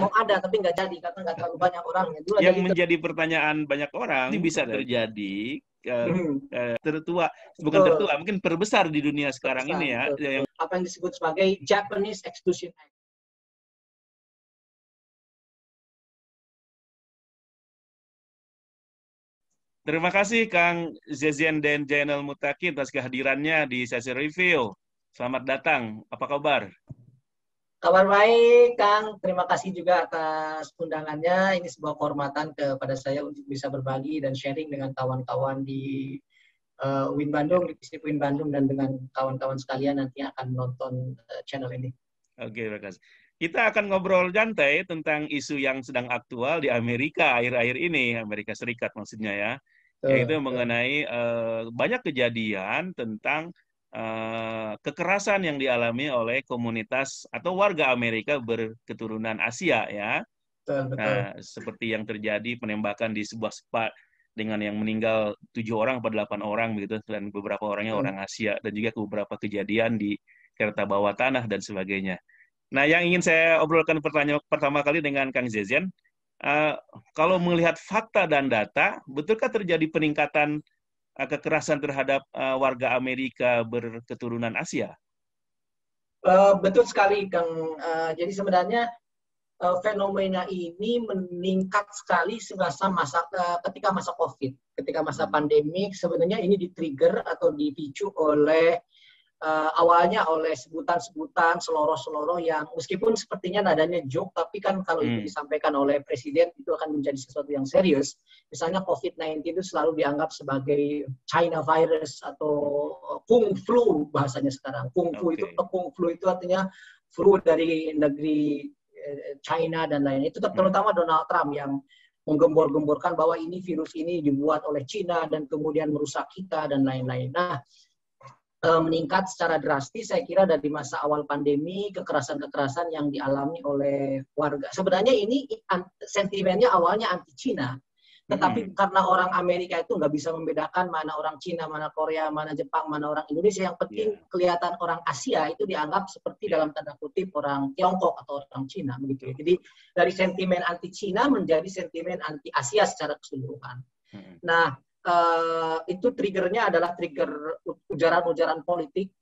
mau ada tapi nggak jadi karena nggak terlalu banyak orangnya. Dulu yang menjadi pertanyaan banyak orang, ini bisa terjadi tertua, bukan tertua, mungkin terbesar di dunia sekarang ini ya. Yang apa yang disebut sebagai Japanese Exclusion Act. Terima kasih Kang Zezian dan Jainal Mutakin atas kehadirannya di sesi review. Selamat datang. Apa kabar? Kabar baik, Kang. Terima kasih juga atas undangannya. Ini sebuah kehormatan kepada saya untuk bisa berbagi dan sharing dengan kawan-kawan di UIN Bandung, di Distrik UIN Bandung, dan dengan kawan-kawan sekalian nanti akan menonton channel ini. Oke, terima kasih. Kita akan ngobrol santai tentang isu yang sedang aktual di Amerika akhir-akhir ini, Amerika Serikat maksudnya ya. Yaitu mengenai banyak kejadian tentang kekerasan yang dialami oleh komunitas atau warga Amerika berketurunan Asia ya. Nah, seperti yang terjadi penembakan di sebuah spa dengan yang meninggal 7 orang atau 8 orang begitu, dan beberapa orangnya orang Asia, dan juga beberapa kejadian di kereta bawah tanah dan sebagainya. Nah, yang ingin saya obrolkan pertama kali dengan Kang Zezian, kalau melihat fakta dan data, betulkah terjadi peningkatan kekerasan terhadap warga Amerika berketurunan Asia? Betul sekali, Kang. Jadi sebenarnya fenomena ini meningkat sekali ketika masa COVID, ketika masa pandemik. Sebenarnya ini di-trigger atau dipicu oleh awalnya oleh sebutan-sebutan seloroh-seloroh yang meskipun sepertinya nadanya joke, tapi kan kalau itu disampaikan oleh presiden itu akan menjadi sesuatu yang serius. Misalnya COVID-19 itu selalu dianggap sebagai China virus atau kung flu bahasanya sekarang. Kung flu itu artinya flu dari negeri China dan lainnya. Itu terutama Donald Trump yang menggembor-gemborkan bahwa ini virus ini dibuat oleh China dan kemudian merusak kita dan lain-lain. Nah, meningkat secara drastis saya kira dari masa awal pandemi, kekerasan-kekerasan yang dialami oleh warga. Sebenarnya ini sentimennya awalnya anti Cina, tetapi karena orang Amerika itu nggak bisa membedakan mana orang Cina, mana Korea, mana Jepang, mana orang Indonesia. Yang penting kelihatan orang Asia itu dianggap seperti dalam tanda kutip orang Tiongkok atau orang Cina begitu. Jadi dari sentimen anti Cina menjadi sentimen anti Asia secara keseluruhan. Nah, itu triggernya adalah trigger ujaran-ujaran politik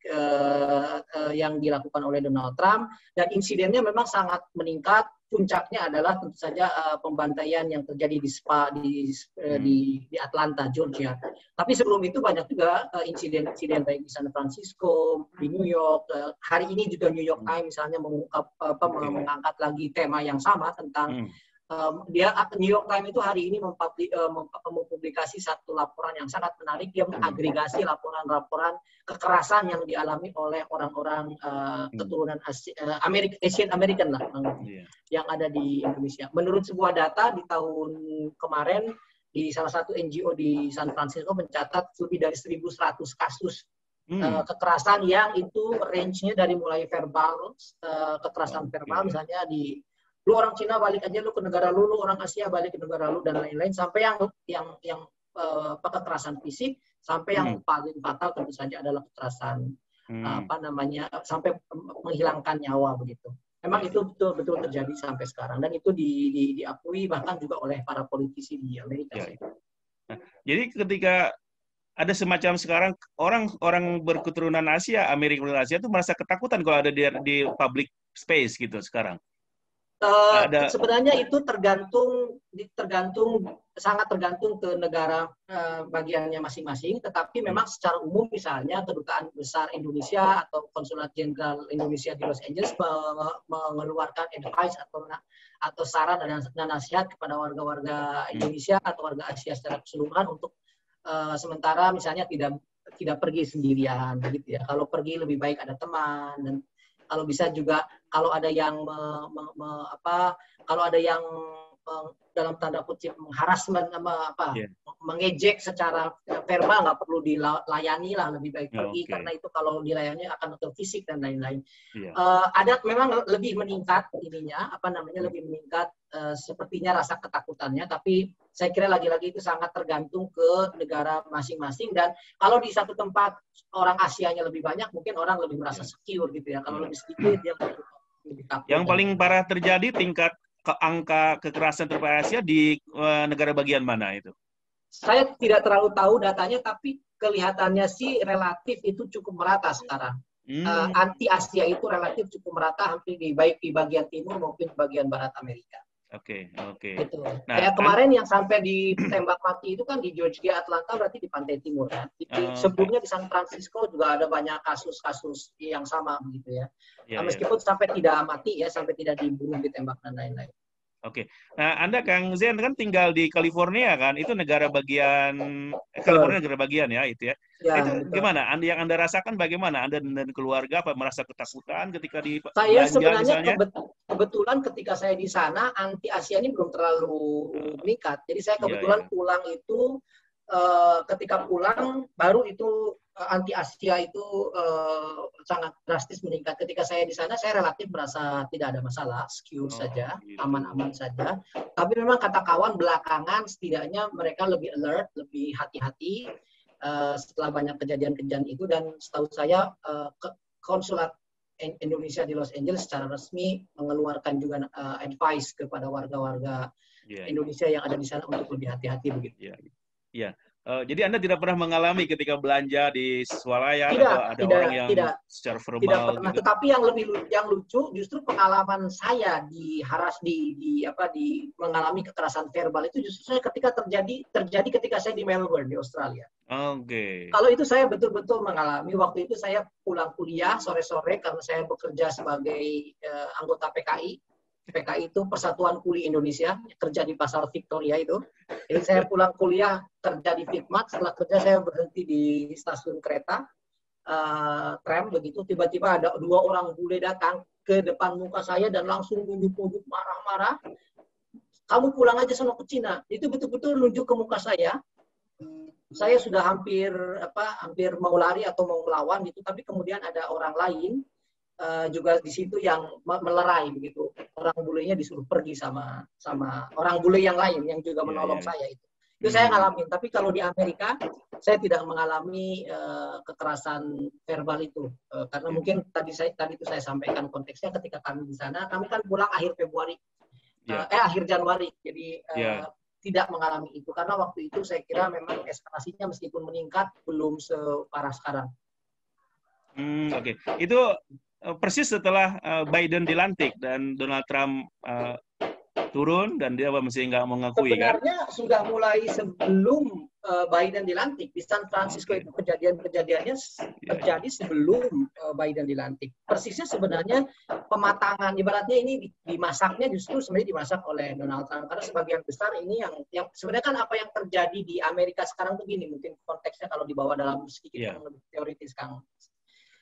yang dilakukan oleh Donald Trump, dan insidennya memang sangat meningkat. Puncaknya adalah tentu saja pembantaian yang terjadi di spa di Atlanta, Georgia. Tapi sebelum itu banyak juga insiden-insiden baik di San Francisco, di New York. Hari ini juga New York Times misalnya mengangkat lagi tema yang sama tentang New York Times itu hari ini mempublikasi satu laporan yang sangat menarik. Dia mengagregasi laporan-laporan kekerasan yang dialami oleh orang-orang keturunan Asian American lah, yang ada di Indonesia. Menurut sebuah data di tahun kemarin di salah satu NGO di San Francisco mencatat lebih dari 1.100 kasus kekerasan yang itu range-nya dari mulai verbal, kekerasan verbal misalnya lu orang Cina balik aja lu ke negara lu orang Asia balik ke negara lu dan lain-lain, sampai yang kekerasan fisik, sampai yang paling fatal tentu saja adalah kekerasan sampai menghilangkan nyawa begitu. Memang itu betul-betul terjadi sampai sekarang, dan itu diakui bahkan juga oleh para politisi di Amerika. Nah, jadi ketika ada semacam sekarang orang berketurunan Asia, Amerika Asia itu merasa ketakutan kalau ada di public space gitu sekarang. Sebenarnya itu sangat tergantung ke negara bagiannya masing-masing, tetapi memang secara umum misalnya Kedutaan Besar Indonesia atau Konsulat Jenderal Indonesia di Los Angeles mengeluarkan advice atau saran dan nasihat kepada warga-warga Indonesia atau warga Asia secara keseluruhan untuk sementara misalnya tidak pergi sendirian begitu ya. Kalau pergi lebih baik ada teman, dan kalau bisa juga kalau ada yang dalam tanda kutip mengharassment mengejek secara verbal, nggak perlu dilayani lah, lebih baik pergi karena itu kalau dilayani akan ke fisik dan lain-lain. Ada memang lebih meningkat lebih meningkat sepertinya rasa ketakutannya, tapi saya kira lagi-lagi itu sangat tergantung ke negara masing-masing, dan kalau di satu tempat orang Asianya lebih banyak mungkin orang lebih merasa secure gitu ya, kalau lebih sedikit dia lebih takut. Yang paling parah terjadi tingkat angka kekerasan terhadap Asia di negara bagian mana itu? Saya tidak terlalu tahu datanya, tapi kelihatannya sih relatif itu cukup merata sekarang. Anti Asia itu relatif cukup merata, hampir baik di bagian timur maupun di bagian barat Amerika. Oke. Gitu. Nah, kayak kemarin yang sampai ditembak mati itu kan di Georgia, Atlanta, berarti di pantai timur kan. Sebelumnya di San Francisco juga ada banyak kasus-kasus yang sama begitu ya. Meskipun sampai tidak mati ya, sampai tidak dibunuh, ditembak dan lain-lain. Oke. Nah, Anda Kang Zen kan tinggal di California kan? Itu negara bagian California negara bagian ya itu ya. Ya, itu betul. gimana? Yang Anda rasakan bagaimana? Anda dan keluarga apa merasa ketakutan ketika di Saya belanja sebenarnya misalnya? kebetulan ketika saya di sana anti Asia ini belum terlalu meningkat. Jadi saya kebetulan pulang itu ketika pulang baru itu anti Asia itu sangat drastis meningkat. Ketika saya di sana saya relatif merasa tidak ada masalah, secure saja, aman-aman saja. Tapi memang kata kawan belakangan setidaknya mereka lebih alert, lebih hati-hati setelah banyak kejadian-kejadian itu, dan setahu saya konsulat Indonesia di Los Angeles secara resmi mengeluarkan juga advice kepada warga-warga Indonesia yang ada di sana untuk lebih hati-hati begitu. Iya. Jadi Anda tidak pernah mengalami ketika belanja di swalayan atau ada orang yang secara verbal tidak pernah, gitu? Tetapi yang lucu justru pengalaman saya di mengalami kekerasan verbal itu justru saya ketika terjadi ketika saya di Melbourne di Australia. Oke. Kalau itu saya betul-betul mengalami. Waktu itu saya pulang kuliah sore-sore karena saya bekerja sebagai anggota PKI. PKI itu Persatuan Kuli Indonesia, kerja di Pasar Victoria itu. Jadi saya pulang kuliah kerja di Fitmat, setelah kerja saya berhenti di stasiun kereta, tram begitu, tiba-tiba ada 2 orang bule datang ke depan muka saya dan langsung nunjuk-nunjuk marah-marah. Kamu pulang aja sono ke Cina. Itu betul-betul nunjuk ke muka saya. Saya sudah hampir mau lari atau mau melawan gitu, tapi kemudian ada orang lain juga di situ yang melerai begitu. Orang bulenya disuruh pergi sama orang bule yang lain yang juga menolong saya itu. Itu saya ngalamin. Tapi kalau di Amerika saya tidak mengalami kekerasan verbal itu karena mungkin tadi itu saya sampaikan konteksnya ketika kami di sana, kami kan pulang akhir Februari, akhir Januari, jadi tidak mengalami itu karena waktu itu saya kira memang eskalasinya meskipun meningkat belum separah sekarang. Oke. Itu persis setelah Biden dilantik dan Donald Trump turun dan dia masih nggak mengakui kan? Sebenarnya sudah mulai sebelum Biden dilantik. Di San Francisco itu kejadiannya terjadi sebelum Biden dilantik. Persisnya sebenarnya pematangan, ibaratnya ini dimasaknya justru sebenarnya dimasak oleh Donald Trump. Karena sebagian besar ini yang sebenarnya kan apa yang terjadi di Amerika sekarang begini, mungkin konteksnya kalau dibawa dalam sedikit yang lebih teoritis Kang.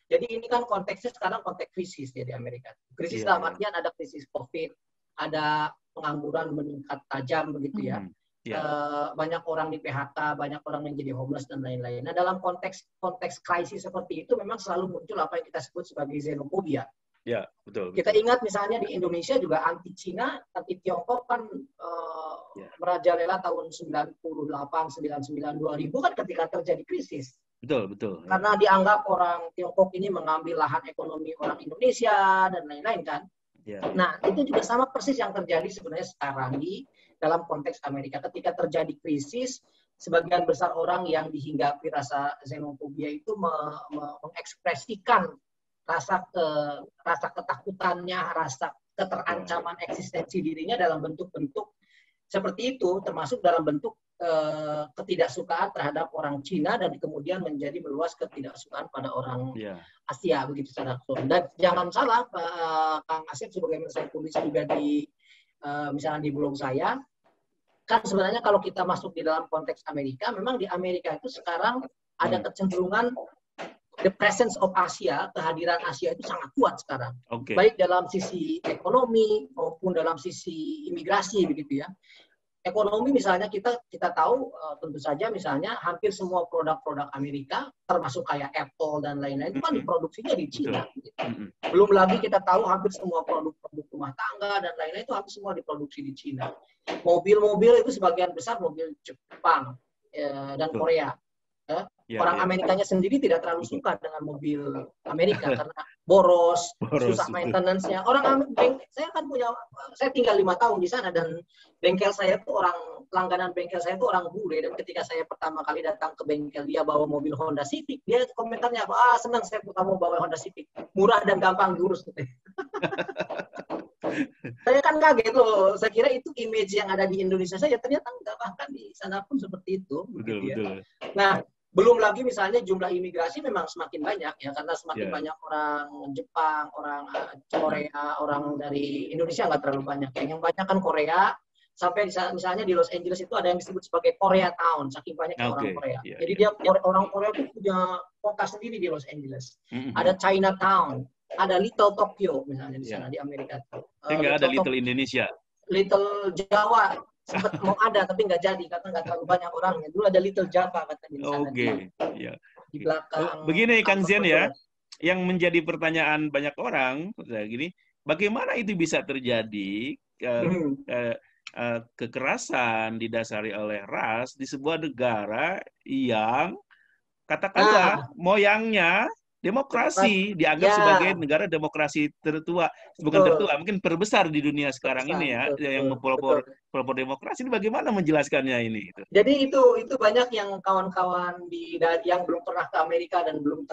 Jadi ini kan konteksnya sekarang konteks krisis ya di Amerika. Krisis dalam artian ada krisis COVID, ada pengangguran meningkat tajam begitu ya. Banyak orang di PHK, banyak orang yang jadi homeless dan lain-lain. Nah dalam konteks krisis seperti itu memang selalu muncul apa yang kita sebut sebagai xenofobia. Ya, betul. Kita ingat misalnya di Indonesia juga anti Cina, anti Tiongkok kan merajalela tahun 98, 99, 2000 kan ketika terjadi krisis. Betul. Karena dianggap orang Tiongkok ini mengambil lahan ekonomi orang Indonesia dan lain-lain kan. Nah, itu juga sama persis yang terjadi sebenarnya sekarang di dalam konteks Amerika. Ketika terjadi krisis, sebagian besar orang yang dihinggapi rasa xenofobia itu mengekspresikan rasa ketakutannya, rasa keterancaman eksistensi dirinya dalam bentuk-bentuk seperti itu, termasuk dalam bentuk ketidaksukaan terhadap orang Cina dan kemudian menjadi meluas ketidaksukaan pada orang Asia begitu secara keseluruhan. Dan jangan salah Kang Asep, sebagaimana saya tulis juga di misalnya di blog saya, kan sebenarnya kalau kita masuk di dalam konteks Amerika, memang di Amerika itu sekarang ada kecenderungan the presence of Asia, kehadiran Asia itu sangat kuat sekarang. Baik dalam sisi ekonomi maupun dalam sisi imigrasi begitu ya. Ekonomi misalnya kita tahu tentu saja misalnya hampir semua produk-produk Amerika termasuk kayak Apple dan lain-lain itu kan diproduksinya di Cina. Gitu. Belum lagi kita tahu hampir semua produk-produk rumah tangga dan lain-lain itu hampir semua diproduksi di Cina. Mobil-mobil itu sebagian besar mobil Jepang dan Korea. Orang Amerikanya sendiri tidak terlalu suka dengan mobil Amerika karena boros, Boros susah betul. maintenance-nya. Saya kan saya tinggal 5 tahun di sana dan bengkel saya tuh langganan bengkel saya tuh orang bule, dan ketika saya pertama kali datang ke bengkel dia bawa mobil Honda Civic, dia komentarnya apa? Senang saya kamu bawa Honda Civic, murah dan gampang diurus. Saya kan kaget loh, saya kira itu image yang ada di Indonesia saja, ternyata enggak, bahkan di sana pun seperti itu. Betul, Gitu ya. betul. Nah, belum lagi misalnya jumlah imigrasi memang semakin banyak ya, karena semakin Ya. banyak orang Jepang, orang Korea, orang dari Indonesia nggak terlalu banyak. Yang banyak kan Korea, sampai misalnya di Los Angeles itu ada yang disebut sebagai Korea Town, saking banyaknya orang Oke. Korea. Ya, Jadi ya. orang Korea itu punya kota sendiri di Los Angeles. Mhm. Ada Chinatown, ada Little Tokyo misalnya di Ya. sana di Amerika. Tapi nggak ada Little Indonesia. Little Jawa sempat mau ada tapi nggak jadi karena nggak terlalu banyak orangnya. Dulu ada Little Java katanya di sana. Oke. Ya. Di belakang. Begini Kang Zian ya, kantor. yang menjadi pertanyaan banyak orang kayak gini, bagaimana itu bisa terjadi kekerasan didasari oleh ras di sebuah negara yang katakanlah moyangnya demokrasi, dianggap sebagai negara demokrasi tertua, bukan tertua, mungkin terbesar di dunia sekarang ini ya, yang pelopor demokrasi. Ini bagaimana menjelaskannya ini? Jadi itu banyak yang kawan-kawan yang belum pernah ke Amerika dan belum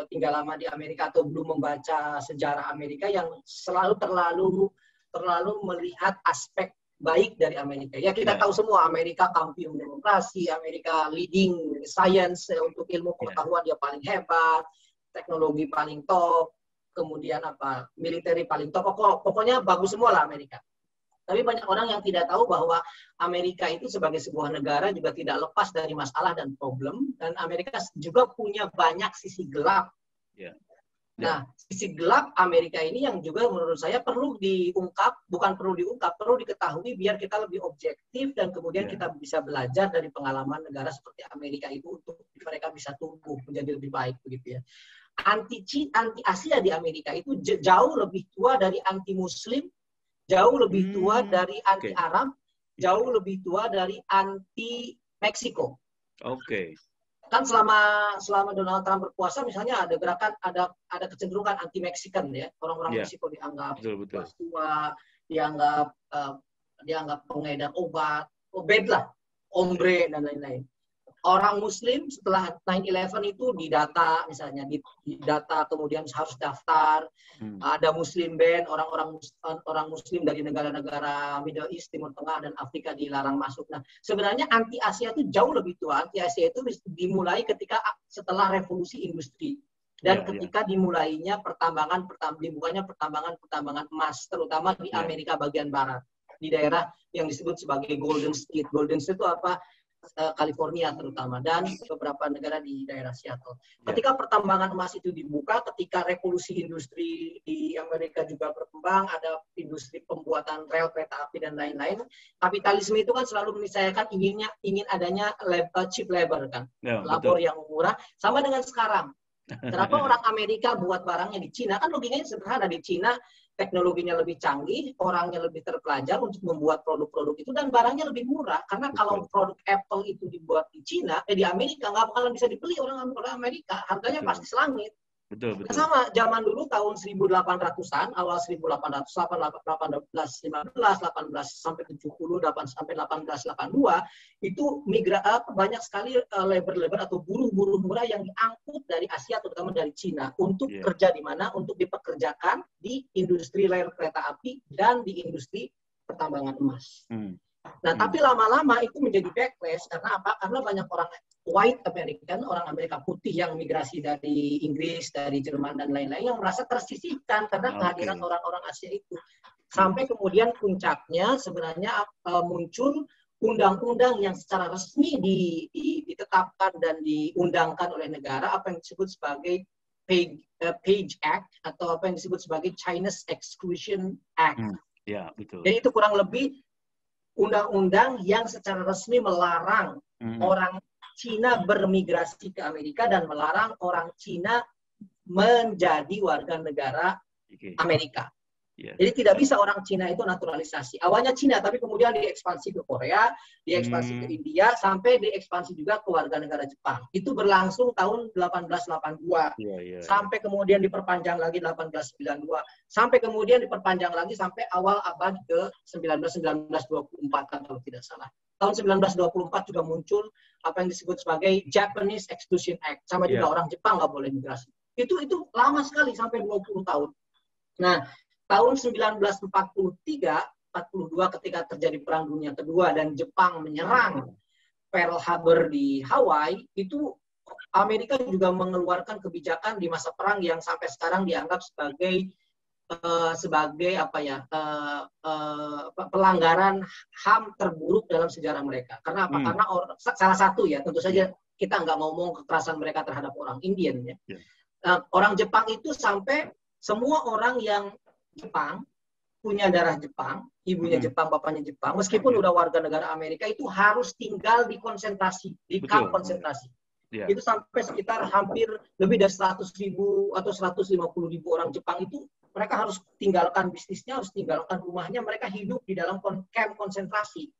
tinggal lama di Amerika atau belum membaca sejarah Amerika yang selalu terlalu melihat aspek baik dari Amerika. Ya kita tahu semua Amerika kampiun demokrasi, Amerika leading science, untuk ilmu pengetahuan dia paling hebat, teknologi paling top, kemudian militeri paling top, pokoknya bagus semua lah Amerika. Tapi banyak orang yang tidak tahu bahwa Amerika itu sebagai sebuah negara juga tidak lepas dari masalah dan problem, dan Amerika juga punya banyak sisi gelap. Nah, sisi gelap Amerika ini yang juga menurut saya perlu diungkap, bukan perlu diungkap, perlu diketahui biar kita lebih objektif dan kemudian kita bisa belajar dari pengalaman negara seperti Amerika itu untuk mereka bisa tumbuh menjadi lebih baik begitu ya. Anti Asia di Amerika itu jauh lebih tua dari anti Muslim, jauh lebih tua dari anti Arab, jauh lebih tua dari anti Meksiko. Kan selama Donald Trump berkuasa misalnya ada gerakan, ada kecenderungan anti Meksikan ya, orang-orang Meksiko dianggap tua, dianggap pengedar obat, bad lah, hombre dan lain-lain. Orang Muslim setelah 9/11 itu didata, misalnya didata, kemudian harus daftar. Ada Muslim ban, orang Muslim dari negara-negara Middle East, Timur Tengah dan Afrika dilarang masuk. Nah, sebenarnya anti Asia itu jauh lebih tua. Anti Asia itu dimulai setelah revolusi industri dan ketika dibukanya pertambangan emas, terutama di Amerika bagian barat, di daerah yang disebut sebagai Golden State. Golden State itu apa? California terutama, dan beberapa negara di daerah Seattle. Ketika pertambangan emas itu dibuka, ketika revolusi industri di Amerika juga berkembang, ada industri pembuatan rel kereta api dan lain-lain, kapitalisme itu kan selalu meniscayakan ingin adanya cheap labor kan, labor yang murah, sama dengan sekarang. Kenapa orang Amerika buat barangnya di Cina? Kan logikanya sederhana, di Cina teknologinya lebih canggih, orangnya lebih terpelajar untuk membuat produk-produk itu, dan barangnya lebih murah. Karena kalau produk Apple itu dibuat di Cina, di Amerika nggak bakalan bisa dibeli orang Amerika, harganya pasti selangit. Betul. Sama zaman dulu tahun 1800-an, awal 1800, 1815, 18 sampai 70, sampai 1882, itu banyak sekali labor atau buruh murah yang diangkut dari Asia, terutama dari Cina, untuk kerja di mana? Untuk dipekerjakan di industri rel kereta api dan di industri pertambangan emas. Nah, tapi lama-lama itu menjadi backlash. Karena apa? Karena banyak orang white American, orang Amerika putih yang migrasi dari Inggris, dari Jerman, dan lain-lain, yang merasa tersisihkan karena kehadiran orang-orang Asia itu. Sampai kemudian puncaknya sebenarnya muncul undang-undang yang secara resmi ditetapkan dan diundangkan oleh negara, apa yang disebut sebagai Page Act, atau apa yang disebut sebagai China's Exclusion Act. Betul. Jadi itu kurang lebih undang-undang yang secara resmi melarang orang Cina bermigrasi ke Amerika dan melarang orang Cina menjadi warga negara Amerika. Yes. Jadi tidak bisa orang Cina itu naturalisasi. Awalnya Cina, tapi kemudian diekspansi ke Korea, diekspansi ke India, sampai diekspansi juga ke warga negara Jepang. Itu berlangsung tahun 1882. Sampai kemudian diperpanjang lagi 1892. Sampai kemudian diperpanjang lagi sampai awal abad ke-19, 1924 kalau tidak salah. Tahun 1924 juga muncul apa yang disebut sebagai Japanese Exclusion Act. Sama juga orang Jepang nggak boleh migrasi. Itu lama sekali, sampai 20 tahun. Nah, tahun 1943, 42 ketika terjadi Perang Dunia Kedua dan Jepang menyerang Pearl Harbor di Hawaii, itu Amerika juga mengeluarkan kebijakan di masa perang yang sampai sekarang dianggap sebagai pelanggaran HAM terburuk dalam sejarah mereka. Karena apa? Karena salah satu ya, tentu saja kita nggak mau ngomong kekerasan mereka terhadap orang Indian ya. Orang Jepang itu sampai semua orang yang Jepang punya darah Jepang, ibunya Jepang, bapaknya Jepang, meskipun udah warga negara Amerika, itu harus tinggal di konsentrasi, di kamp konsentrasi. Itu sampai sekitar hampir lebih dari 100.000 atau 150.000 orang Jepang itu mereka harus tinggalkan bisnisnya, harus tinggalkan rumahnya, mereka hidup di dalam kamp konsentrasi.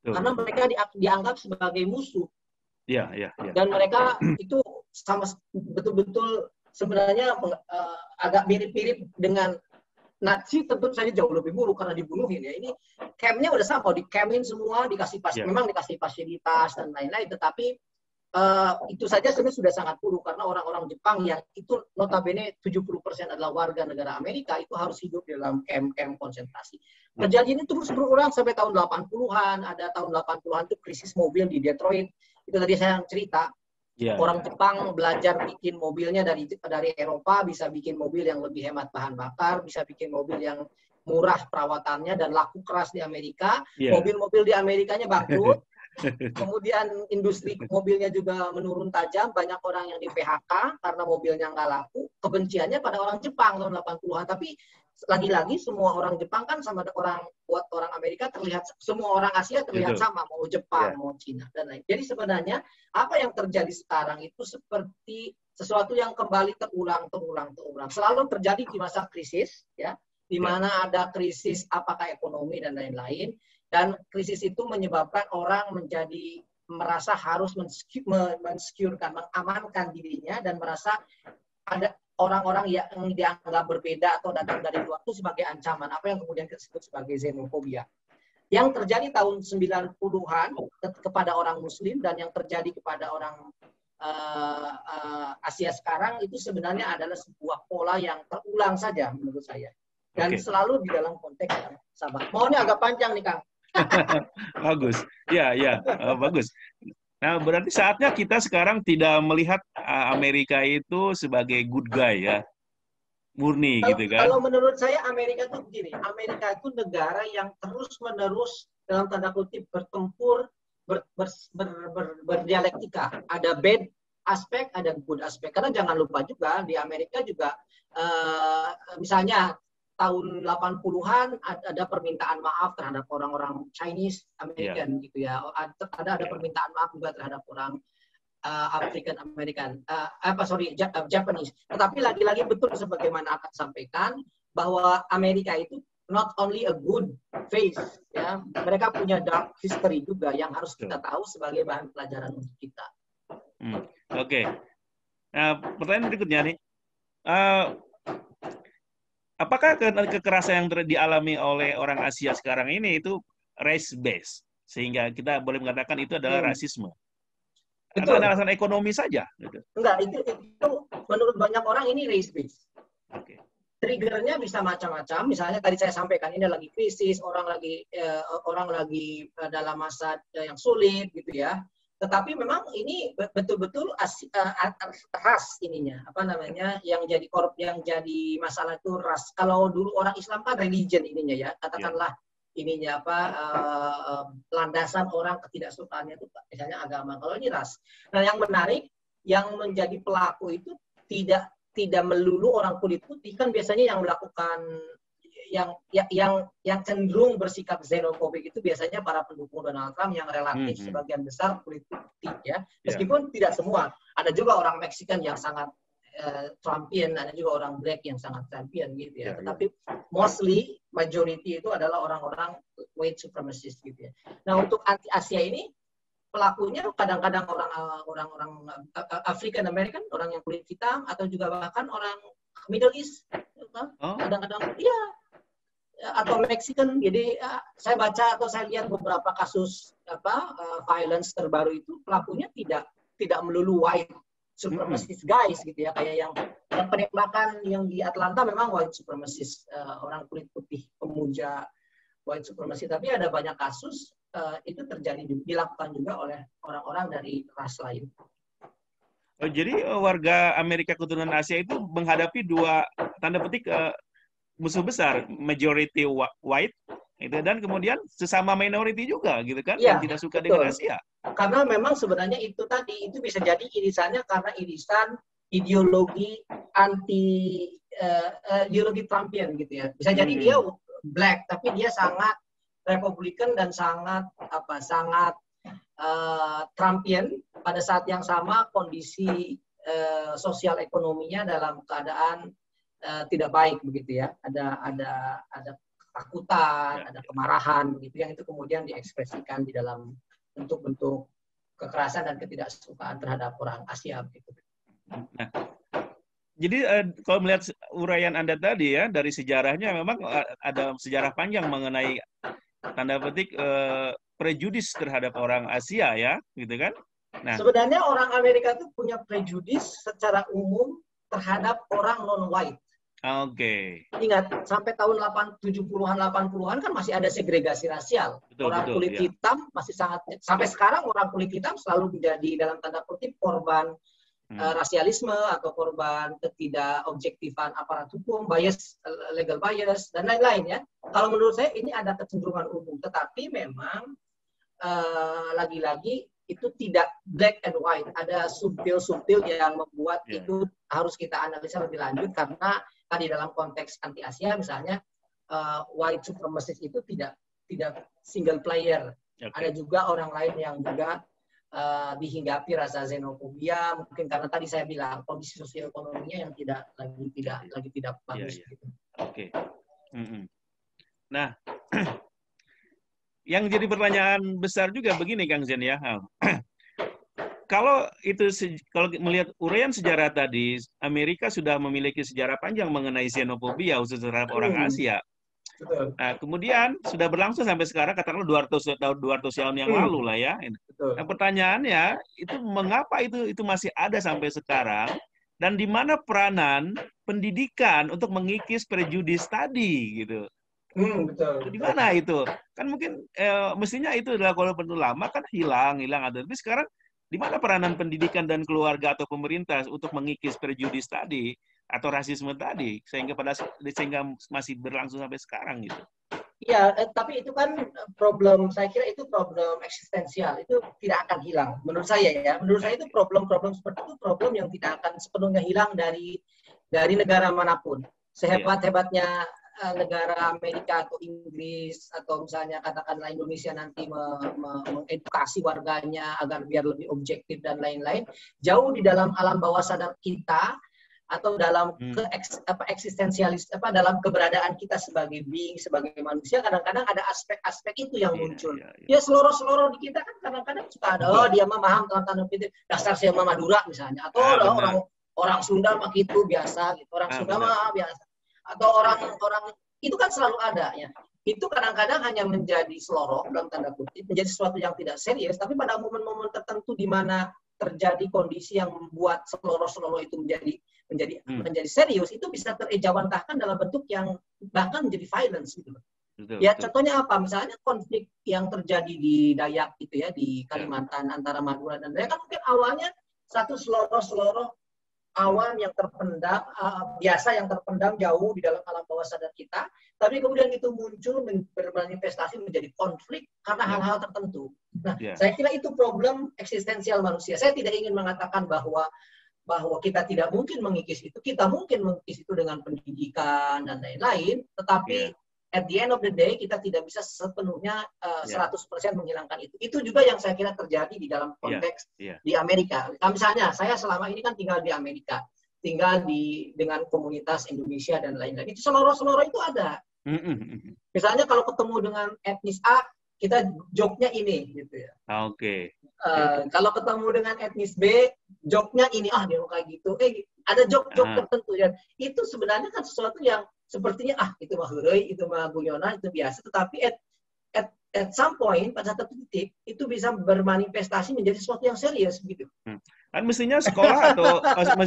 Karena mereka dianggap sebagai musuh. Dan mereka itu sama betul-betul sebenarnya agak mirip-mirip dengan Nazi, tentu saja jauh lebih buruk karena dibunuhin ya. Ini campnya udah sama, di-campin semua, memang dikasih fasilitas dan lain-lain, tetapi itu saja sebenarnya sudah sangat buruk karena orang-orang Jepang yang itu notabene 70% adalah warga negara Amerika itu harus hidup di dalam kamp-kamp konsentrasi. Kejadian ini terus berulang sampai tahun 80-an, ada tahun 80-an itu krisis mobil di Detroit. Itu tadi saya cerita. Orang Jepang belajar bikin mobilnya dari Eropa, bisa bikin mobil yang lebih hemat bahan bakar, bisa bikin mobil yang murah perawatannya dan laku keras di Amerika. Mobil-mobil di Amerikanya bangkrut. Kemudian industri mobilnya juga menurun tajam, banyak orang yang di PHK karena mobilnya nggak laku. Kebenciannya pada orang Jepang tahun 80-an, tapi lagi-lagi semua orang Jepang kan sama buat orang Amerika terlihat, semua orang Asia terlihat sama, mau Jepang, mau Cina dan lain. Jadi sebenarnya apa yang terjadi sekarang itu seperti sesuatu yang kembali terulang. Selalu terjadi di masa krisis, ya, di mana ada krisis apakah ekonomi dan lain-lain. Dan krisis itu menyebabkan orang merasa harus mensecurekan, mengamankan dirinya dan merasa ada orang-orang yang dianggap berbeda atau datang dari luar itu sebagai ancaman, apa yang kemudian disebut sebagai xenofobia. Yang terjadi tahun 90-an kepada orang Muslim dan yang terjadi kepada orang Asia sekarang itu sebenarnya adalah sebuah pola yang terulang saja menurut saya. Dan selalu di dalam konteks yang sama. Mohonnya agak panjang nih, Kang. Bagus. Bagus. Nah, berarti saatnya kita sekarang tidak melihat Amerika itu sebagai good guy ya. Murni gitu kan. Kalau menurut saya Amerika itu begini, Amerika itu negara yang terus-menerus dalam tanda kutip bertempur, berdialektika. Ada bad aspek, ada good aspek. Karena jangan lupa juga di Amerika juga misalnya tahun 80-an ada permintaan maaf terhadap orang-orang Chinese American gitu ya. Ada permintaan maaf juga terhadap orang African American, Japanese. Tetapi lagi-lagi betul sebagaimana akan sampaikan bahwa Amerika itu not only a good face, ya, mereka punya dark history juga yang harus kita tahu sebagai bahan pelajaran untuk kita. Oke. Nah, pertanyaan berikutnya nih. Apakah kekerasan yang dialami oleh orang Asia sekarang ini itu race based sehingga kita boleh mengatakan itu adalah rasisme? Atau ada alasan ekonomi saja? Gitu? Enggak, itu menurut banyak orang ini race based. Triggernya bisa macam-macam. Misalnya tadi saya sampaikan ini lagi krisis, orang lagi dalam masa yang sulit gitu ya. Tetapi memang ini betul-betul ras ininya, apa namanya, yang jadi masalah itu ras. Kalau dulu orang Islam kan religion ininya ya, katakanlah ininya apa landasan orang ketidaksukaannya itu misalnya agama. Kalau ini ras. Nah, yang menarik yang menjadi pelaku itu tidak melulu orang kulit putih, kan biasanya yang melakukan yang cenderung bersikap xenofobik itu biasanya para pendukung Donald Trump yang relatif sebagian besar kulit putih ya. Meskipun tidak semua. Ada juga orang Meksikan yang sangat Trumpian, ada juga orang black yang sangat Trumpian gitu ya. Ya, Tetapi mostly majority itu adalah orang-orang white supremacist gitu ya. Nah, untuk anti Asia ini pelakunya kadang-kadang orang-orang African American, orang yang kulit hitam, atau juga bahkan orang Middle East. Kadang-kadang ya, atau Mexican. Jadi saya baca atau saya lihat beberapa kasus violence terbaru itu pelakunya tidak melulu white supremacist guys gitu ya, kayak yang penembakan yang di Atlanta memang white supremacist, orang kulit putih pemuja white supremacy, tapi ada banyak kasus itu terjadi dilakukan juga oleh orang-orang dari ras lain. Jadi warga Amerika keturunan Asia itu menghadapi dua tanda petik musuh besar, majority white itu, dan kemudian sesama minority juga gitu kan, ya, yang tidak suka betul. dengan Asia. Karena memang sebenarnya itu tadi itu bisa jadi irisannya karena irisan ideologi ideologi Trumpian gitu ya. Bisa jadi dia black tapi dia sangat Republikan dan sangat Trumpian. Pada saat yang sama kondisi sosial ekonominya dalam keadaan tidak baik begitu ya. Ada ketakutan, ada kemarahan begitu yang itu kemudian diekspresikan di dalam bentuk-bentuk kekerasan dan ketidaksukaan terhadap orang Asia begitu. Nah, jadi kalau melihat uraian Anda tadi ya, dari sejarahnya memang ada sejarah panjang mengenai tanda petik prejudis terhadap orang Asia ya, gitu kan? Nah, sebenarnya orang Amerika itu punya prejudis secara umum terhadap orang non-white. Oke. Ingat, sampai tahun 70-an, 80-an kan masih ada segregasi rasial. Orang kulit hitam masih sangat, sampai sekarang orang kulit hitam selalu menjadi dalam tanda kutip korban rasialisme atau korban ketidakobjektifan aparat hukum, bias, legal bias, dan lain-lain ya. Kalau menurut saya ini ada kecenderungan umum, tetapi memang lagi-lagi itu tidak black and white. Ada subtil-subtil yang membuat itu harus kita analisa lebih lanjut, karena tadi dalam konteks anti Asia misalnya white supremacist itu tidak single player. Ada juga orang lain yang juga dihinggapi rasa xenofobia, mungkin karena tadi saya bilang kondisi sosial ekonominya yang tidak bagus. Gitu. Oke. Nah, yang jadi pertanyaan besar juga begini Kang Zen ya. Kalau melihat uraian sejarah tadi, Amerika sudah memiliki sejarah panjang mengenai xenofobia khusus terhadap orang Asia. Betul. Nah, kemudian sudah berlangsung sampai sekarang katakanlah 200 tahun yang lalu lah ya. Betul. Nah, pertanyaannya itu mengapa itu masih ada sampai sekarang, dan di mana peranan pendidikan untuk mengikis prejudis tadi gitu. Betul. Di mana itu? Kan mungkin mestinya itu adalah kalau perlu lama kan hilang ada. Tapi sekarang di mana peranan pendidikan dan keluarga atau pemerintah untuk mengikis prejudis tadi atau rasisme tadi sehingga masih berlangsung sampai sekarang gitu? Iya, tapi itu kan problem, saya kira itu problem eksistensial, itu tidak akan hilang menurut saya ya. Menurut saya itu problem-problem seperti itu problem yang tidak akan sepenuhnya hilang dari negara manapun. Sehebat-hebatnya negara Amerika atau Inggris atau misalnya katakanlah Indonesia nanti mengedukasi warganya agar biar lebih objektif dan lain-lain, jauh di dalam alam bawah sadar kita atau dalam eksistensialis dalam keberadaan kita sebagai being, sebagai manusia, kadang-kadang ada aspek-aspek itu yang muncul. Ya seloroh-seloroh di kita kan kadang-kadang suka ada, dia mah paham tentang tanda petik dasar saya mah Madura misalnya, atau orang Sunda mah gitu biasa, gitu. Orang Sunda mah biasa. Atau orang itu kan selalu ada ya. Itu kadang-kadang hanya menjadi seloroh dalam tanda kutip, menjadi sesuatu yang tidak serius, tapi pada momen-momen tertentu di mana terjadi kondisi yang membuat seloroh-seloroh itu menjadi serius, itu bisa terejawantahkan dalam bentuk yang bahkan menjadi violence gitu. Ya contohnya apa? Misalnya konflik yang terjadi di Dayak gitu ya, di Kalimantan antara Madura dan Dayak, kan mungkin awalnya satu seloroh-seloroh awam yang terpendam, biasa yang terpendam jauh di dalam alam bawah sadar kita, tapi kemudian itu muncul bermanifestasi menjadi konflik karena hal-hal tertentu. Nah, saya kira itu problem eksistensial manusia. Saya tidak ingin mengatakan bahwa kita tidak mungkin mengikis itu, kita mungkin mengikis itu dengan pendidikan dan lain-lain, tetapi at the end of the day kita tidak bisa sepenuhnya 100% menghilangkan itu. Itu juga yang saya kira terjadi di dalam konteks di Amerika. Nah, misalnya saya selama ini kan tinggal di Amerika. tinggal dengan komunitas Indonesia dan lain-lain. Itu seloroh-seloroh itu ada. Misalnya kalau ketemu dengan etnis A, kita joke-nya ini gitu ya. Oke. Kalau ketemu dengan etnis B, joke-nya ini, dia kayak gitu. Ada joke-joke tertentu ya. Itu sebenarnya kan sesuatu yang sepertinya itu mah heureuy, itu mah guyonan, itu biasa. Tetapi at some point pada satu titik itu bisa bermanifestasi menjadi sesuatu yang serius gitu. Kan mestinya sekolah atau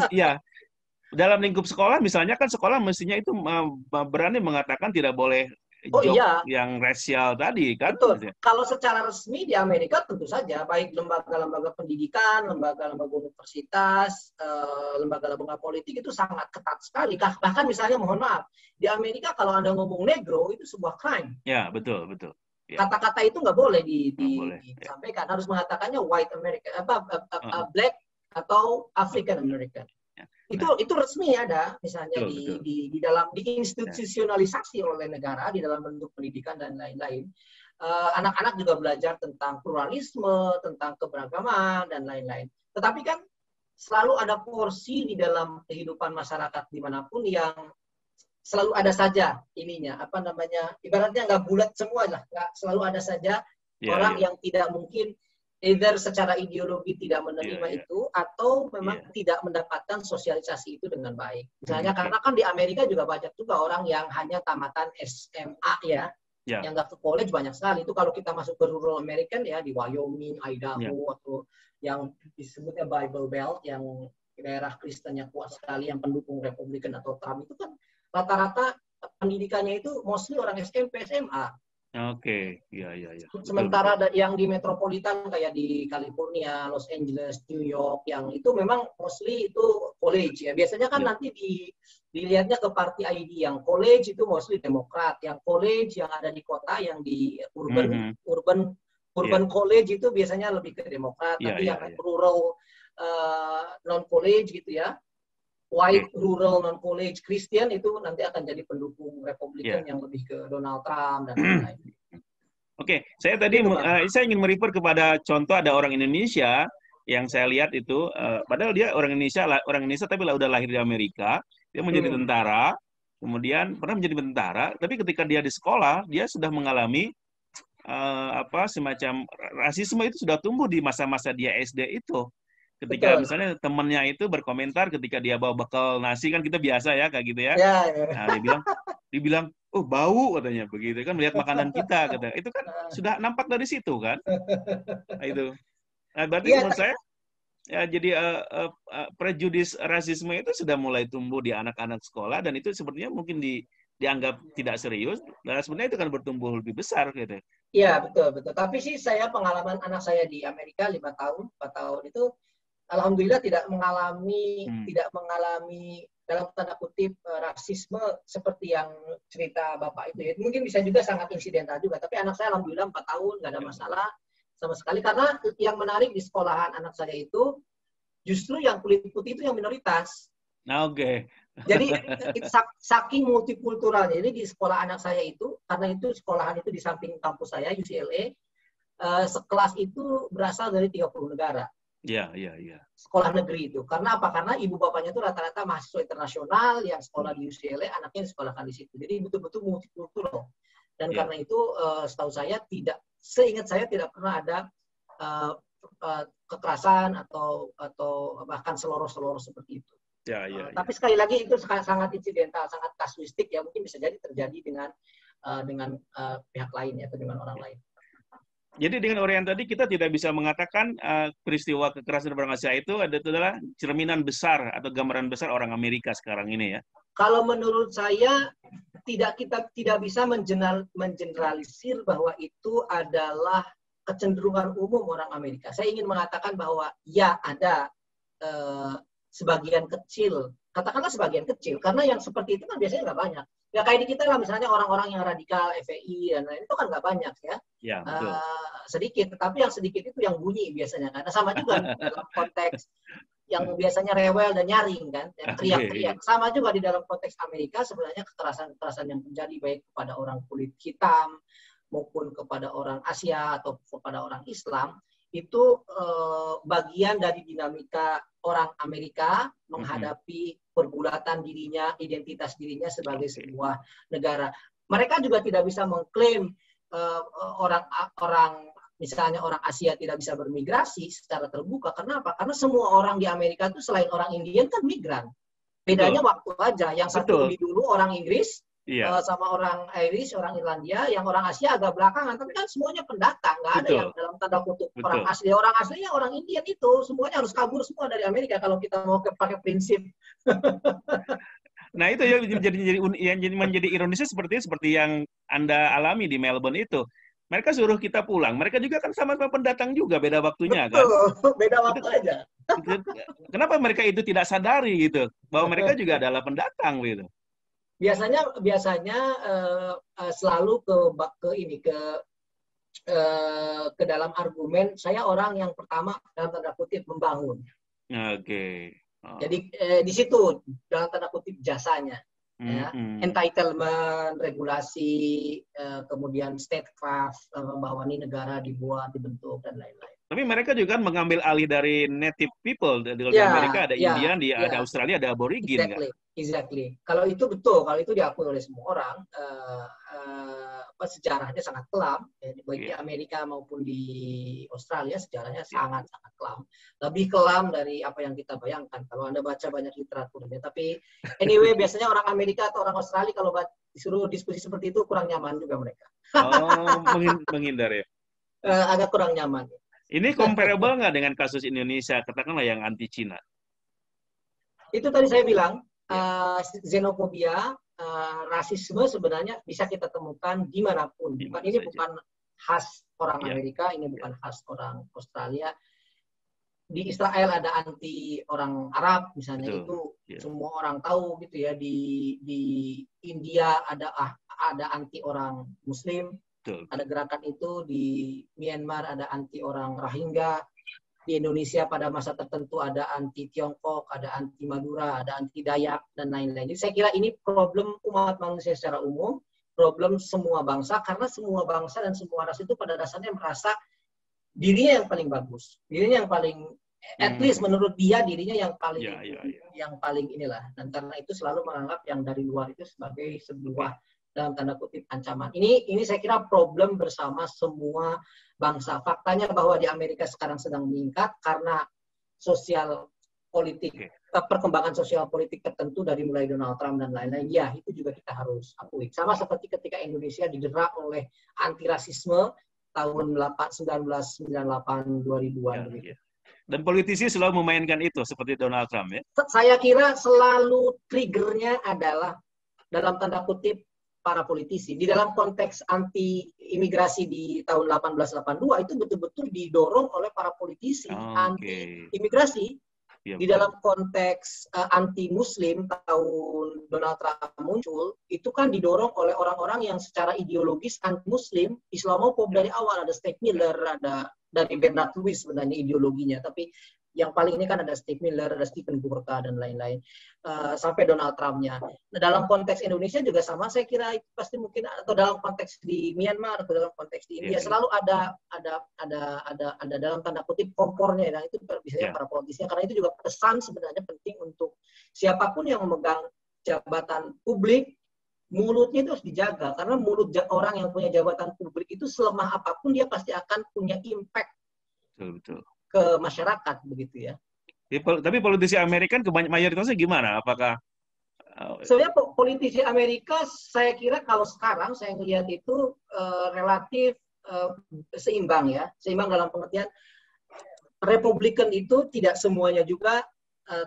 ya dalam lingkup sekolah misalnya kan sekolah mestinya itu berani mengatakan tidak boleh joke yang rasial tadi kan. Betul. Kalau secara resmi di Amerika tentu saja baik lembaga-lembaga pendidikan, lembaga-lembaga universitas, lembaga-lembaga politik itu sangat ketat sekali. Bahkan misalnya mohon maaf, di Amerika kalau Anda ngomong negro itu sebuah crime. Ya, betul. Ya. Kata-kata itu nggak boleh disampaikan. Harus mengatakannya white American, black atau African American. Itu resmi ada, misalnya di dalam diinstitusionalisasi oleh negara di dalam bentuk pendidikan dan lain-lain. Anak-anak juga belajar tentang pluralisme, tentang keberagaman dan lain-lain. Tetapi kan selalu ada porsi di dalam kehidupan masyarakat dimanapun yang selalu ada saja ininya, ibaratnya nggak bulat semua lah, nggak selalu ada saja orang yang tidak mungkin either secara ideologi tidak menerima itu atau memang tidak mendapatkan sosialisasi itu dengan baik. Misalnya karena kan di Amerika juga banyak juga orang yang hanya tamatan SMA yang nggak ke college banyak sekali. Itu kalau kita masuk ke rural American ya di Wyoming, Idaho atau yang disebutnya Bible Belt yang daerah Kristennya kuat sekali yang pendukung Republikan atau Trump itu kan rata-rata pendidikannya itu mostly orang SMP, SMA. Oke, iya. Sementara yang di metropolitan kayak di California, Los Angeles, New York, yang itu memang mostly itu college ya. Biasanya kan nanti dilihatnya ke party ID, yang college itu mostly Demokrat, yang college yang ada di kota, yang di urban college itu biasanya lebih ke Demokrat, tapi yang rural non college gitu ya. White rural non-college Christian itu nanti akan jadi pendukung Republikan yang lebih ke Donald Trump dan lain-lain. Oke, saya tadi saya ingin merefer kepada contoh ada orang Indonesia yang saya lihat itu, padahal dia orang Indonesia tapi udah lahir di Amerika, dia menjadi tentara, kemudian pernah menjadi tentara, tapi ketika dia di sekolah dia sudah mengalami semacam rasisme itu sudah tumbuh di masa-masa dia SD itu. Ketika misalnya temannya itu berkomentar ketika dia bawa bekal nasi, kan kita biasa ya kayak gitu ya. Nah, dia bilang, oh bau katanya begitu kan, melihat makanan kita kata. Itu kan sudah nampak dari situ kan. Nah, itu. Nah, berarti menurut saya ya jadi prejudis rasisme itu sudah mulai tumbuh di anak-anak sekolah, dan itu sepertinya mungkin dianggap tidak serius, dan sebenarnya itu kan bertumbuh lebih besar gitu. Iya, betul. Tapi sih saya pengalaman anak saya di Amerika 4 tahun itu alhamdulillah tidak mengalami dalam tanda kutip rasisme seperti yang cerita Bapak itu ya. Mungkin bisa juga sangat insidental juga, tapi anak saya alhamdulillah 4 tahun nggak ada masalah sama sekali, karena yang menarik di sekolahan anak saya itu justru yang kulit putih itu yang minoritas. Oke. Jadi saking multikulturalnya. Jadi di sekolah anak saya itu, karena itu sekolahan itu di samping kampus saya UCLA, sekelas itu berasal dari 30 negara. Iya. Sekolah negeri itu. Karena apa? Karena ibu bapaknya itu rata-rata mahasiswa internasional yang sekolah di UCLA, anaknya disekolahkan di situ. Jadi betul-betul multikultural. Dan karena itu setahu saya seingat saya tidak pernah ada kekerasan atau bahkan seloroh-seloroh seperti itu. Tapi sekali lagi itu sangat insidental, sangat kasuistik ya, mungkin bisa jadi terjadi dengan pihak lain ya, atau dengan orang lain. Jadi dengan orang tadi kita tidak bisa mengatakan peristiwa kekerasan berbangsa itu adalah cerminan besar atau gambaran besar orang Amerika sekarang ini ya. Kalau menurut saya kita tidak bisa mengeneralisir bahwa itu adalah kecenderungan umum orang Amerika. Saya ingin mengatakan bahwa ya ada sebagian kecil, katakanlah sebagian kecil, karena yang seperti itu kan biasanya nggak banyak. Ya kayak di kita lah misalnya orang-orang yang radikal, FPI dan lain itu kan nggak banyak ya. Ya betul. Sedikit, tetapi yang sedikit itu yang bunyi biasanya. Karena sama juga dalam konteks yang biasanya rewel dan nyaring kan, yang teriak-teriak. Sama juga di dalam konteks Amerika sebenarnya kekerasan-kekerasan yang terjadi baik kepada orang kulit hitam maupun kepada orang Asia atau kepada orang Islam itu bagian dari dinamika orang Amerika menghadapi pergulatan dirinya, identitas dirinya sebagai sebuah negara. Mereka juga tidak bisa mengklaim misalnya orang Asia tidak bisa bermigrasi secara terbuka. Kenapa? Karena semua orang di Amerika itu selain orang Indian kan migran. Bedanya waktu aja. Yang satu lebih dulu orang Inggris, sama orang Irish, orang Irlandia, yang orang Asia agak belakangan. Tapi kan semuanya pendatang, nggak ada yang dalam tanda kutip orang asli. Orang aslinya orang Indian itu semuanya harus kabur semua dari Amerika kalau kita mau pakai prinsip. Nah itu yang menjadi ironisnya seperti yang Anda alami di Melbourne itu. Mereka suruh kita pulang. Mereka juga kan sama-sama pendatang juga, beda waktunya. Betul, kan. Beda waktu aja. Kenapa mereka itu tidak sadari gitu bahwa mereka juga adalah pendatang gitu? Biasanya selalu ke dalam argumen saya orang yang pertama dalam tanda kutip membangun. Oke. Jadi di situ dalam tanda kutip jasanya. Entitlement, regulasi, kemudian statecraft, bahwa ini negara dibuat, dibentuk dan lain-lain. Tapi mereka juga kan mengambil alih dari native people. Di Amerika ada Indian, ada Australia, ada Aborigin. Exactly. Kalau itu betul, kalau itu diakui oleh semua orang, sejarahnya sangat kelam. Baik di Amerika maupun di Australia sejarahnya sangat-sangat kelam. Lebih kelam dari apa yang kita bayangkan kalau Anda baca banyak literaturnya. Tapi anyway, biasanya orang Amerika atau orang Australia kalau disuruh diskusi seperti itu kurang nyaman juga mereka. Menghindar ya? Agak kurang nyaman. Ini comparable nggak dengan kasus Indonesia, katakanlah yang anti Cina? Itu tadi saya bilang, xenofobia, rasisme sebenarnya bisa kita temukan dimanapun. Ini bukan khas orang Amerika, ini bukan khas orang Australia. Di Israel ada anti orang Arab, misalnya. Itu semua orang tahu gitu ya. Di India ada anti orang Muslim. Ada gerakan itu. Di Myanmar ada anti orang Rohingya. Di Indonesia pada masa tertentu ada anti Tiongkok, ada anti Madura, ada anti Dayak, dan lain-lain. Jadi saya kira ini problem umat manusia secara umum, problem semua bangsa, karena semua bangsa dan semua ras itu pada dasarnya merasa dirinya yang paling bagus, dirinya yang paling, at least menurut dia dirinya yang paling, yang paling inilah. Dan karena itu selalu menganggap yang dari luar itu sebagai sebuah dalam tanda kutip ancaman. Ini saya kira problem bersama semua bangsa. Faktanya bahwa di Amerika sekarang sedang meningkat karena sosial politik, perkembangan sosial politik tertentu dari mulai Donald Trump dan lain-lain. Ya, itu juga kita harus akui. Sama seperti ketika Indonesia didera oleh anti rasisme tahun 1998 2000-an. Dan politisi selalu memainkan itu seperti Donald Trump ya. Saya kira selalu triggernya adalah dalam tanda kutip para politisi. Di dalam konteks anti-imigrasi di tahun 1882 itu betul-betul didorong oleh para politisi anti-imigrasi. Di dalam konteks anti-Muslim tahun Donald Trump muncul, itu kan didorong oleh orang-orang yang secara ideologis anti-Muslim, Islamofob dari awal. Ada Steve Miller, ada dari Bernard Lewis sebenarnya ideologinya, tapi yang paling ini kan ada Steve Miller, ada Stephen Gurta, dan lain-lain, sampai Donald Trump-nya. Nah, dalam konteks Indonesia juga sama, saya kira itu pasti mungkin, atau dalam konteks di Myanmar, atau dalam konteks di India, selalu ada dalam tanda kutip kompornya, dan itu biasanya para politisi, karena itu juga pesan sebenarnya penting untuk siapapun yang memegang jabatan publik, mulutnya itu harus dijaga, karena mulut orang yang punya jabatan publik itu selemah apapun dia pasti akan punya impact. Betul. Ke masyarakat begitu ya. Tapi politisi Amerika mayoritasnya gimana? Apakah sebenarnya politisi Amerika saya kira kalau sekarang saya melihat itu relatif seimbang ya. Seimbang dalam pengertian Republikan itu tidak semuanya juga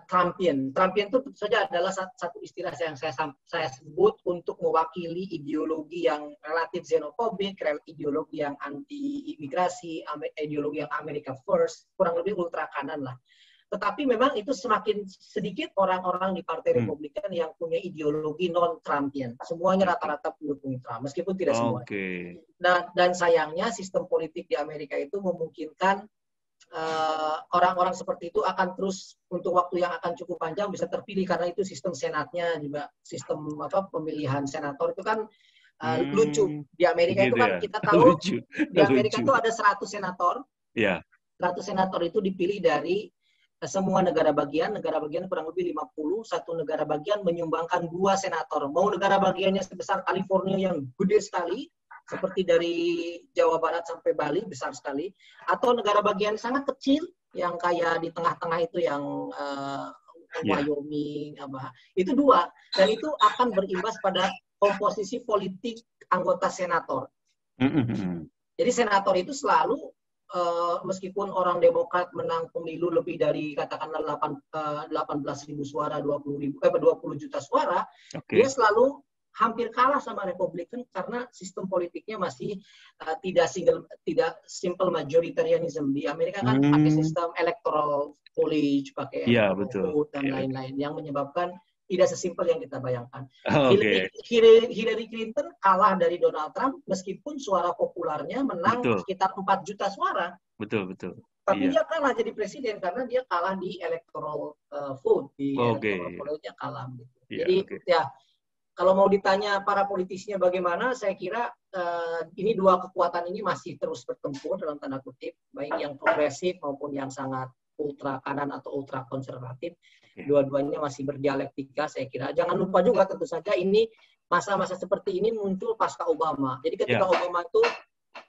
Trumpian. Trumpian itu tentu saja adalah satu istilah yang saya sebut untuk mewakili ideologi yang relatif xenofobik, ideologi yang anti-imigrasi, ideologi yang America First, kurang lebih ultra kanan lah. Tetapi memang itu semakin sedikit orang-orang di Partai Republikan yang punya ideologi non-Trumpian. Semuanya rata-rata pendukung Trump, meskipun tidak semua. Dan sayangnya sistem politik di Amerika itu memungkinkan orang-orang seperti itu akan terus untuk waktu yang akan cukup panjang bisa terpilih, karena itu sistem senatnya juga sistem pemilihan senator itu kan lucu di Amerika gitu itu kan ya? Kita tahu lucu. Di Amerika itu ada 100 senator senator itu dipilih dari semua negara bagian kurang lebih 50, satu negara bagian menyumbangkan 2 senator. Mau negara bagiannya sebesar California yang gede sekali, seperti dari Jawa Barat sampai Bali, besar sekali, atau negara bagian sangat kecil, yang kayak di tengah-tengah itu yang Wyoming, itu 2. Dan itu akan berimbas pada komposisi politik anggota senator. Jadi senator itu selalu, meskipun orang Demokrat menang pemilu lebih dari katakanlah 18.000 suara, 20 juta suara, dia selalu hampir kalah sama Republikan karena sistem politiknya masih tidak simple majoritarianism. Di Amerika kan pakai sistem electoral college, pakai electoral vote dan lain-lain yang menyebabkan tidak sesimpel yang kita bayangkan. Hillary Clinton kalah dari Donald Trump meskipun suara populernya menang sekitar 4 juta suara. Betul. Tapi dia kalah jadi presiden karena dia kalah di electoral vote, di electoral college-nya kalah. Gitu. Jadi ya, kalau mau ditanya para politisinya bagaimana, saya kira ini 2 kekuatan ini masih terus bertempur dalam tanda kutip, baik yang progresif maupun yang sangat ultra kanan atau ultra konservatif. Dua-duanya masih berdialektika, saya kira. Jangan lupa juga tentu saja ini masa-masa seperti ini muncul pasca Obama. Jadi ketika Obama itu,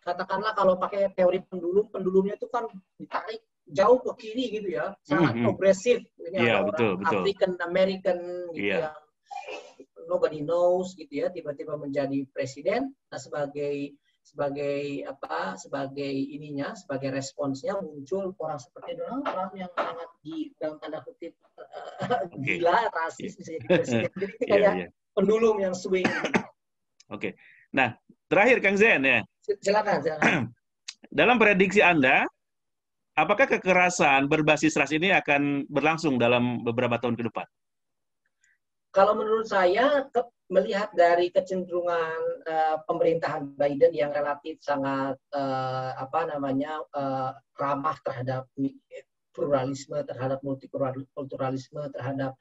katakanlah kalau pakai teori pendulumnya itu kan ditarik jauh ke kiri gitu ya, sangat progresif. Ini ada orang African American gitu yang nobody knows gitu ya, tiba-tiba menjadi presiden. Nah, sebagai sebagai responsnya muncul orang seperti Donald Trump yang sangat dalam tanda kutip gila, rasis, bisa jadi presiden. Jadi kayak pendulum yang swing. Oke. Nah, terakhir Kang Zen ya. Silakan. Dalam prediksi Anda, apakah kekerasan berbasis ras ini akan berlangsung dalam beberapa tahun ke depan? Kalau menurut saya, melihat dari kecenderungan pemerintahan Biden yang relatif sangat ramah terhadap pluralisme, terhadap multikulturalisme, terhadap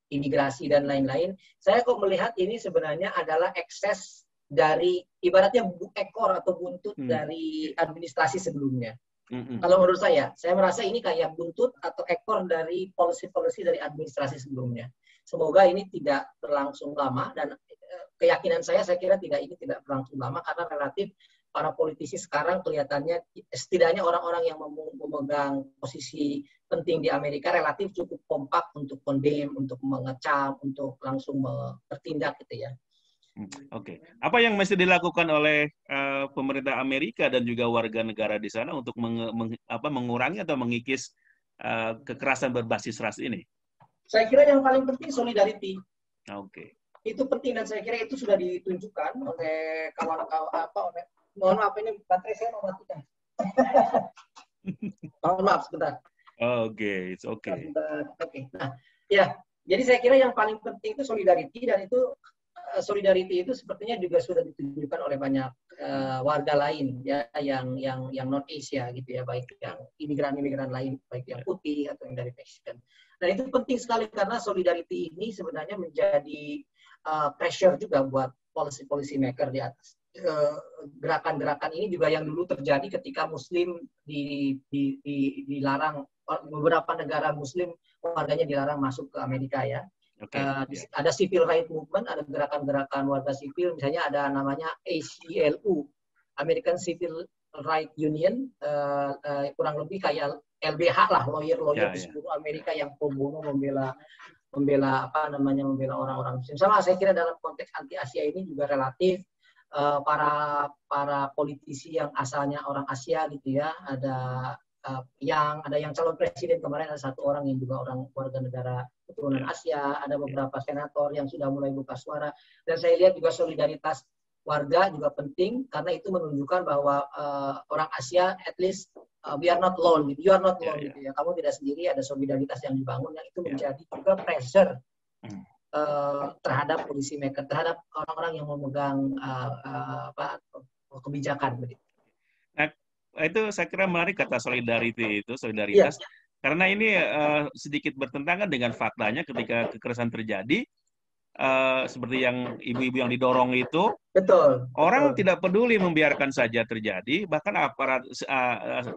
imigrasi dan lain-lain, saya kok melihat ini sebenarnya adalah ekses dari ibaratnya ekor atau buntut dari administrasi sebelumnya. Kalau menurut saya merasa ini kayak buntut atau ekor dari policy-policy dari administrasi sebelumnya. Semoga ini tidak berlangsung lama, dan keyakinan saya kira ini tidak berlangsung lama karena relatif para politisi sekarang kelihatannya, setidaknya orang-orang yang memegang posisi penting di Amerika relatif cukup kompak untuk condemn, untuk mengecam, untuk langsung bertindak gitu ya. Oke. Apa yang mesti dilakukan oleh pemerintah Amerika dan juga warga negara di sana untuk mengurangi atau mengikis kekerasan berbasis ras ini? Saya kira yang paling penting solidarity. Oke. Itu penting dan saya kira itu sudah ditunjukkan oleh kawan-kawan mohon maaf ini baterai saya mau matikan. Mohon maaf sebentar. Oke, it's okay. Oke. Nah, ya, jadi saya kira yang paling penting itu solidarity, dan itu solidarity itu sepertinya juga sudah ditunjukkan oleh banyak warga lain ya yang non Asia gitu ya, baik yang imigran lain, baik yang putih atau yang dari Mexican. Dan itu penting sekali karena solidarity ini sebenarnya menjadi pressure juga buat policy maker di atas. Gerakan-gerakan ini juga yang dulu terjadi ketika Muslim dilarang, beberapa negara Muslim warganya dilarang masuk ke Amerika ya. Ada civil right movement, ada gerakan-gerakan warga sipil, misalnya ada namanya ACLU, American Civil Right Union, kurang lebih kayak LBH lah, lawyer di seluruh Amerika yang pro bono membela orang-orang Muslim. Sama saya kira dalam konteks anti Asia ini juga relatif para politisi yang asalnya orang Asia gitu ya, ada yang calon presiden kemarin, ada satu orang yang juga orang warga negara keturunan Asia, ada beberapa senator yang sudah mulai buka suara, dan saya lihat juga solidaritas warga juga penting karena itu menunjukkan bahwa orang Asia at least we are not alone gitu, you are not alone gitu ya, kamu tidak sendiri, ada solidaritas yang dibangun yang itu menjadi juga pressure terhadap policy maker, terhadap orang-orang yang memegang kebijakan begitu. Nah, itu saya kira menarik kata solidaritas. Karena ini sedikit bertentangan dengan faktanya ketika kekerasan terjadi, seperti yang ibu-ibu yang didorong itu, Betul, orang betul. tidak peduli, membiarkan saja terjadi, bahkan aparat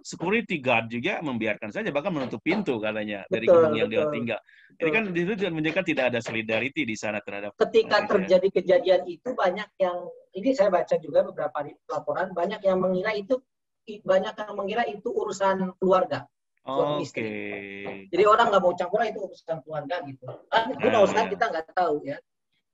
security guard juga membiarkan saja, bahkan menutup pintu katanya dari gedung Betul, yang dia betul, tinggal. Ini betul. kan itu menunjukkan tidak ada solidarity di sana terhadap Ketika itu ya. terjadi kejadian itu banyak yang ini saya baca juga beberapa laporan banyak yang mengira itu urusan keluarga suami Oke. istri. Jadi orang nggak mau campur itu urusan keluarga gitu. Kan who Nah, knows kan ya. kita nggak tahu ya.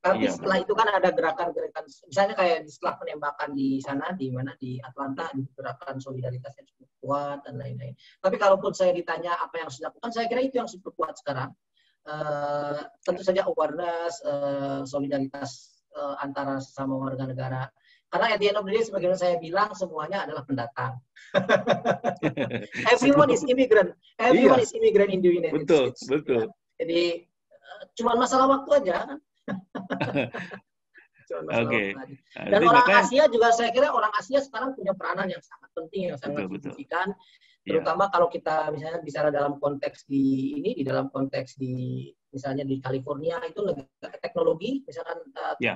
Tapi Iya, setelah betul. itu kan ada gerakan-gerakan, misalnya kayak setelah penembakan di sana, di mana di Atlanta, di gerakan solidaritas yang cukup kuat dan lain-lain. Tapi kalaupun saya ditanya apa yang harus dilakukan, saya kira itu yang super kuat sekarang. Tentu saja awareness, solidaritas antara sesama warga negara. Karena at the end of the day, sebagaimana saya bilang, semuanya adalah pendatang. Semua, Everyone is immigrant. Everyone iya, is immigrant in the United betul, States. Ya. betul. Jadi, cuma masalah waktu aja kan. Cuma masalah Oke. waktu aja. Nah, Dan jadi orang makanya Asia juga, saya kira orang Asia sekarang punya peranan yang sangat penting, yang sangat betul, betul. signifikan. Ya, Terutama kalau kita misalnya bicara dalam konteks di dalam konteks misalnya di California itu teknologi, misalkan ya,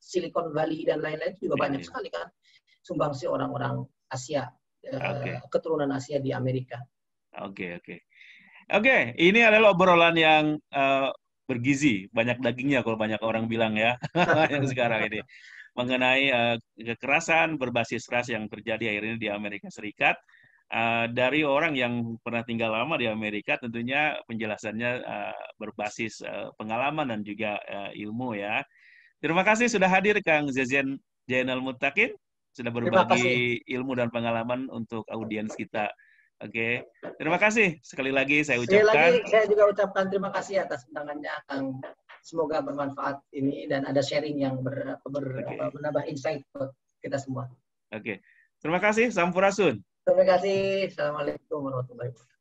Silicon Valley dan lain-lain juga ya, banyak ya. sekali kan sumbangsi orang-orang Asia, Oke, keturunan Asia di Amerika. oke, oke. Oke, ini adalah obrolan yang bergizi, banyak dagingnya kalau banyak orang bilang ya, yang sekarang ini. Mengenai kekerasan berbasis ras yang terjadi akhir ini di Amerika Serikat. Dari orang yang pernah tinggal lama di Amerika, tentunya penjelasannya berbasis pengalaman dan juga ilmu ya. Terima kasih sudah hadir Kang Zezen Jainal Mutakin, sudah Terima kasih. berbagi ilmu dan pengalaman untuk audiens kita. Oke, terima kasih sekali lagi saya Sekali lagi ucapkan. saya juga ucapkan terima kasih atas undangannya, Kang. Semoga bermanfaat ini dan ada sharing yang Oke, menambah insight buat kita semua. oke. Terima kasih, Sampurasun. Terima kasih. Assalamualaikum warahmatullahi wabarakatuh.